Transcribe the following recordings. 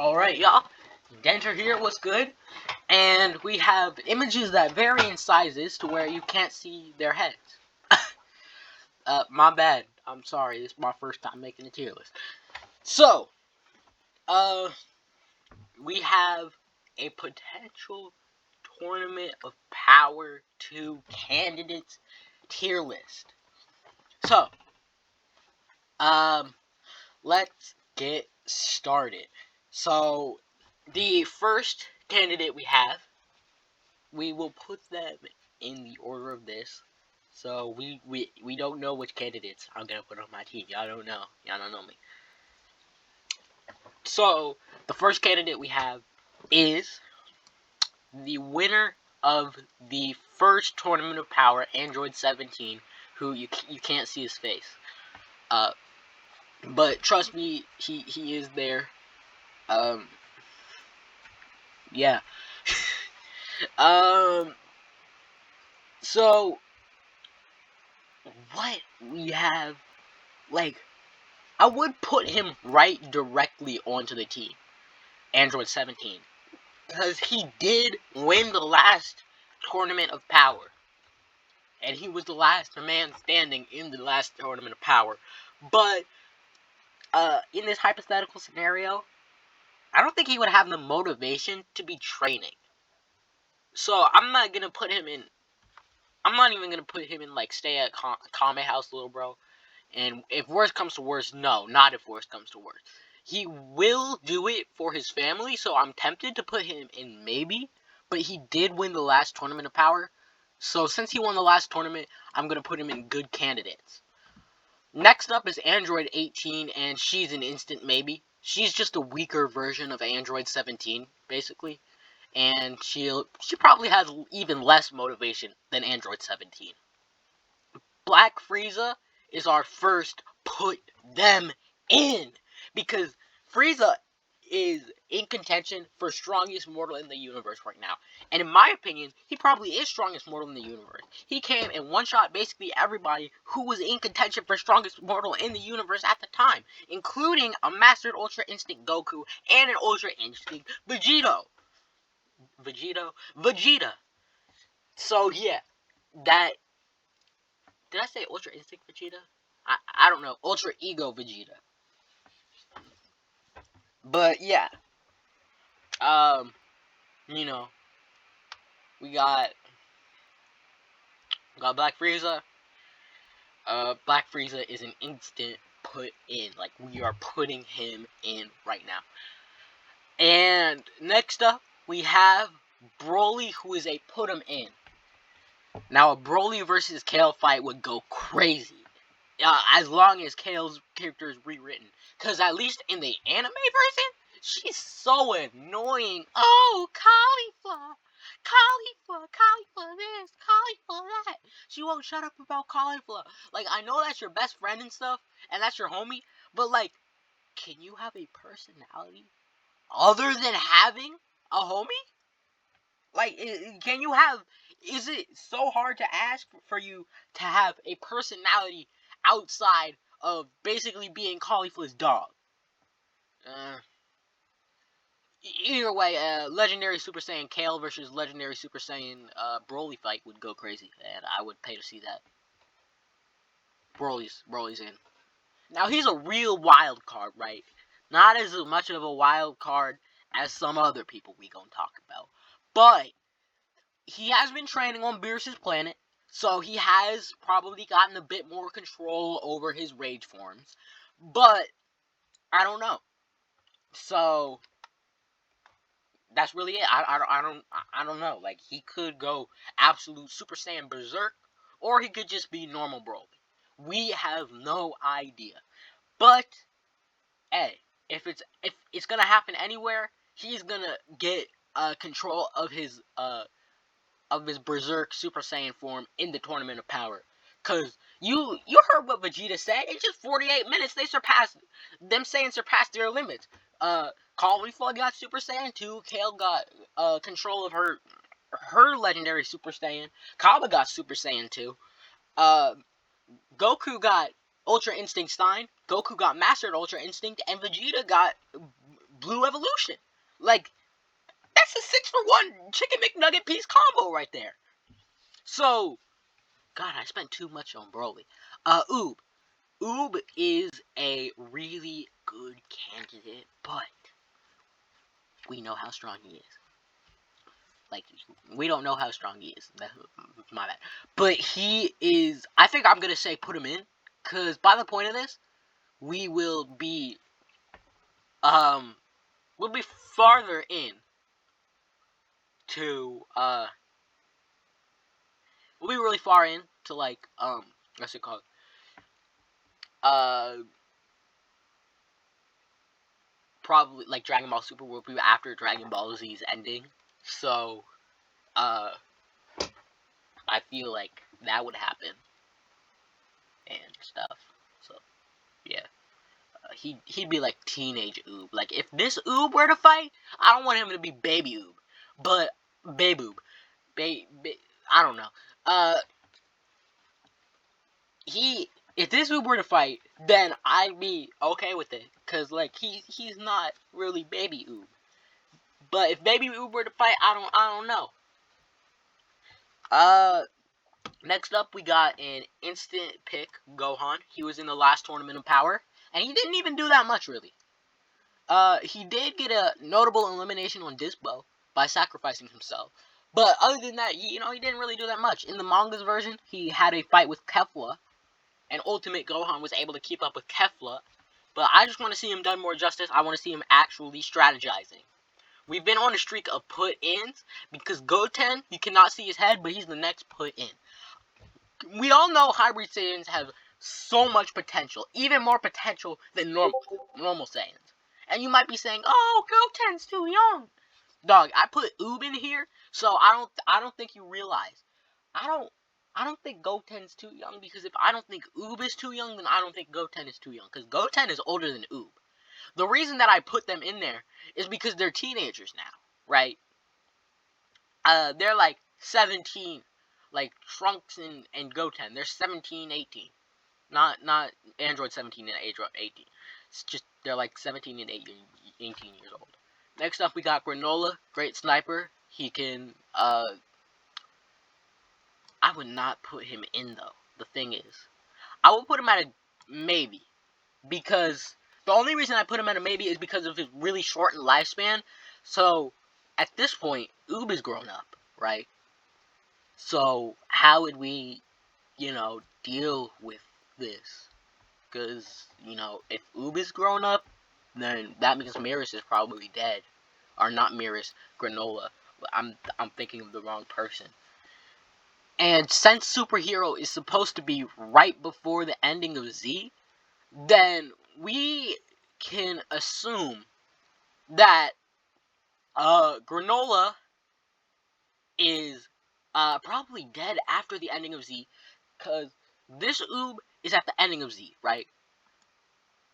Alright, y'all. Denter here, what's good? And we have images that vary in sizes to where you can't see their heads. My bad. I'm sorry. This is my first time making a tier list. So, we have a potential Tournament of Power 2 candidates tier list. So, let's get started. So, the first candidate we will put them in the order of this. So we don't know which candidates I'm gonna put on my team. Y'all don't know. Y'all don't know me. So the first candidate we have is the winner of the first Tournament of Power, Android 17, who you can't see his face. But trust me, he is there. Yeah. So what we have, like, I would put him right directly onto the team, Android 17, because he did win the last Tournament of Power, and he was the last man standing in the last Tournament of Power. But in this hypothetical scenario, I don't think he would have the motivation to be training. So I'm not gonna put him in. I'm not even gonna put him in like stay at Kame House, little bro. And if worst comes to worst, no, not if worst comes to worst. He will do it for his family, so I'm tempted to put him in maybe. But he did win the last Tournament of Power. So since he won the last tournament, I'm going to put him in good candidates. Next up is Android 18, and she's an instant maybe. She's just a weaker version of Android 17, basically. And she probably has even less motivation than Android 17. Black Frieza is our first put them in, because Frieza is in contention for strongest mortal in the universe right now. And in my opinion, he probably is strongest mortal in the universe. He came and one-shot basically everybody who was in contention for strongest mortal in the universe at the time, including a Mastered Ultra Instinct Goku and an Ultra Instinct Vegeta. So yeah, that... Did I say Ultra Instinct Vegeta? I don't know. Ultra Ego Vegeta. But yeah. You know, we got Black Frieza. Black Frieza is an instant put in. Like, we are putting him in right now. And next up, we have Broly, who is a put him in. Now, a Broly versus Kale fight would go crazy. As long as Kale's character is rewritten. Because at least in the anime version, she's so annoying. Oh, cauliflower. Cauliflower this, cauliflower that. She won't shut up about cauliflower. Like, I know that's your best friend and stuff, and that's your homie, but, like, can you have a personality other than having a homie? Like, can you have... Is it so hard to ask for you to have a personality outside of basically being Cauliflower's dog? Either way, Legendary Super Saiyan Kale versus Legendary Super Saiyan Broly fight would go crazy, and I would pay to see that. Broly's in. Now, he's a real wild card, right? Not as much of a wild card as some other people we gonna talk about. But he has been training on Beerus's planet, so he has probably gotten a bit more control over his rage forms. But I don't know. So that's really it. I don't know. Like, he could go absolute Super Saiyan Berserk, or he could just be normal Broly. We have no idea. But hey, if it's gonna happen anywhere, he's gonna get control of his Berserk Super Saiyan form in the Tournament of Power. Cause you heard what Vegeta said. In just 48 minutes, them Saiyans surpassed their limits. Cauliflower got Super Saiyan 2. Kale got control of her legendary Super Saiyan. Kaba got Super Saiyan 2. Goku got Ultra Instinct Stein. Goku got Mastered Ultra Instinct, and Vegeta got Blue Evolution. Like, that's a 6-for-1 Chicken McNugget piece combo right there. So, God, I spent too much on Broly. Oob. Oob is a really good candidate, but we know how strong he is. Like, we don't know how strong he is. That's my bad. But he is, I think I'm going to say put him in, because by the point of this, we will be, we'll be farther in to, we'll be really far in to, like, what's it called? Probably, like, Dragon Ball Super will be after Dragon Ball Z's ending. So, I feel like that would happen. And stuff. So, yeah. He'd be like teenage Oob. Like, if this Oob were to fight, I don't want him to be baby Oob. But, babe Oob. I don't know. If this Oob were to fight, then I'd be okay with it. Cause, like, he's not really baby Oob. But if baby Oob were to fight, I don't know. Next up, we got an instant pick, Gohan. He was in the last Tournament of Power, and he didn't even do that much, really. He did get a notable elimination on Dispo by sacrificing himself. But other than that, he didn't really do that much. In the manga's version, he had a fight with Kefla, and Ultimate Gohan was able to keep up with Kefla. But I just want to see him done more justice. I want to see him actually strategizing. We've been on a streak of put-ins, because Goten, you cannot see his head, but he's the next put-in. We all know Hybrid Saiyans have so much potential, even more potential than normal Saiyans. And you might be saying, "Oh, Goten's too young." Dog, I put Oob in here, so I don't think you realize. I don't think Goten's too young, because if I don't think Oob is too young, then I don't think Goten is too young, because Goten is older than Oob. The reason that I put them in there is because they're teenagers now, right? They're like 17, like Trunks and Goten. They're 17, 18. Not Android 17 and Android 18. It's just, they're like 17 and 18 years old. Next up, we got Granola, great sniper. He can, I would not put him in, though. The thing is, I will put him at a maybe. Because the only reason I put him at a maybe is because of his really shortened lifespan. So, at this point, Oob is grown up, right? So, how would we, deal with this? Because, if Oob is grown up, then that means Miris is probably dead. Or not Miris, Granola. I'm thinking of the wrong person. And since Superhero is supposed to be right before the ending of Z, then we can assume that Granola is probably dead after the ending of Z, because this Oob is at the ending of Z, right?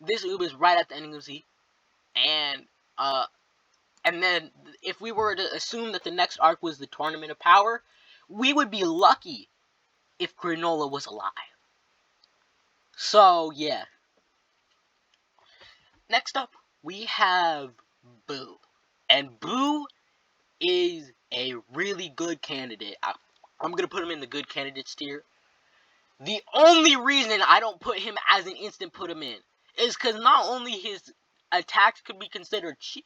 This Oob is right at the ending of Z, and then if we were to assume that the next arc was the Tournament of Power, we would be lucky if Granola was alive. So, yeah. Next up, we have Boo. And Boo is a really good candidate. I'm going to put him in the good candidates tier. The only reason I don't put him as an instant put him in is because not only his attacks could be considered cheese.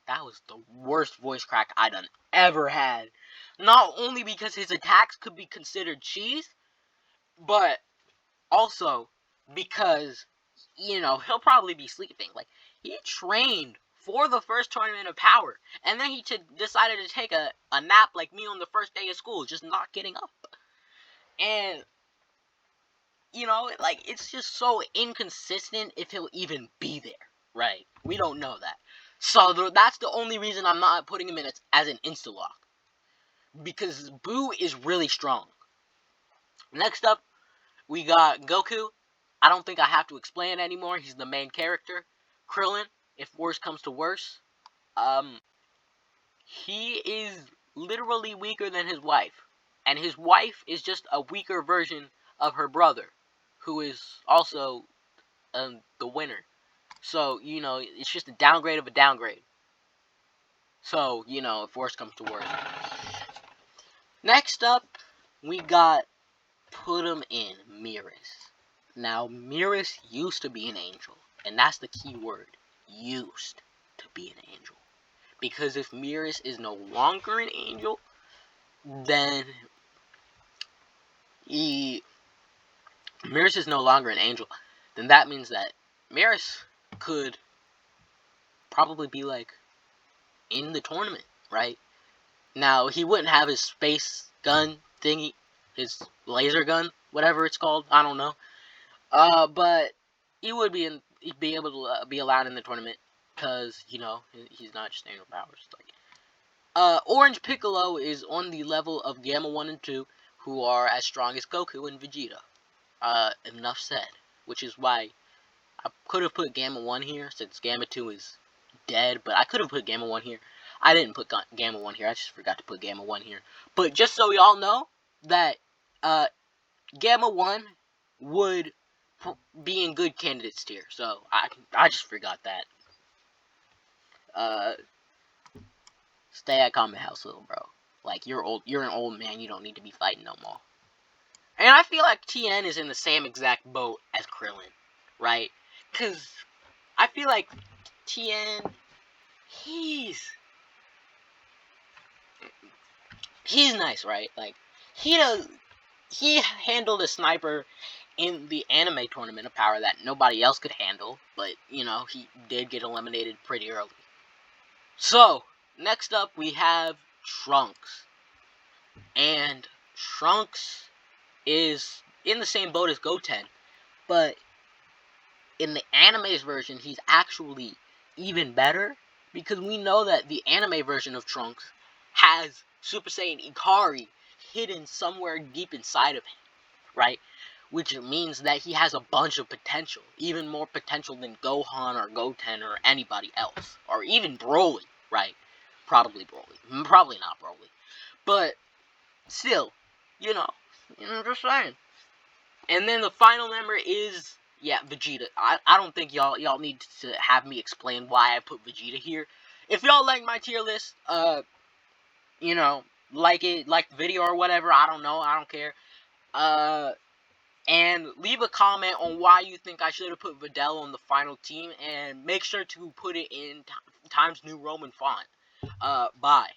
That was the worst voice crack I done ever had. Not only because his attacks could be considered cheese, but also because, he'll probably be sleeping. Like, he trained for the first Tournament of Power, and then he decided to take a nap like me on the first day of school, just not getting up. And, it's just so inconsistent if he'll even be there, right? We don't know that. So that's the only reason I'm not putting him in as an insta-lock. Because Boo is really strong. Next up, we got Goku. I don't think I have to explain it anymore. He's the main character. Krillin, if worse comes to worse. He is literally weaker than his wife. And his wife is just a weaker version of her brother, who is also the winner. So, you know, it's just a downgrade of a downgrade. So, you know, if worse comes to worse. Next up, we got put him in Mirrors. Now, Mirrors used to be an angel. And that's the key word. Used to be an angel. Because if Mirrors is no longer an angel, then Mirrors is no longer an angel, then that means that Mirrors could probably be like in the tournament, right? Now he wouldn't have his space gun thingy, his laser gun, whatever it's called. I don't know. But he would be in. He'd be able to be allowed in the tournament because you know he's not just angel powers. Like, Orange Piccolo is on the level of Gamma 1 and 2, who are as strong as Goku and Vegeta. Enough said. Which is why I could have put Gamma 1 here, since Gamma 2 is dead, but I could have put Gamma 1 here. I didn't put Gamma 1 here, I just forgot to put Gamma 1 here. But just so y'all know, that, Gamma 1 would be in good candidates tier, so I just forgot that. Stay at Common House, little bro. Like, you're an old man, you don't need to be fighting no more. And I feel like TN is in the same exact boat as Krillin, right? Because I feel like TN, he's nice, right? Like, he handled a sniper in the anime tournament, a power that nobody else could handle, but, you know, he did get eliminated pretty early. So, next up we have Trunks. And Trunks is in the same boat as Goten, but in the anime's version, he's actually even better, because we know that the anime version of Trunks has Super Saiyan Ikari hidden somewhere deep inside of him, right? Which means that he has a bunch of potential, even more potential than Gohan or Goten or anybody else, or even Broly, right? Probably Broly, probably not Broly, but still, you know, I'm just saying. And then the final member is, yeah, Vegeta. I don't think y'all need to have me explain why I put Vegeta here. If y'all like my tier list, you know, like the video or whatever, I don't know, I don't care. And leave a comment on why you think I should have put Videl on the final team, and make sure to put it in Times New Roman font. Bye.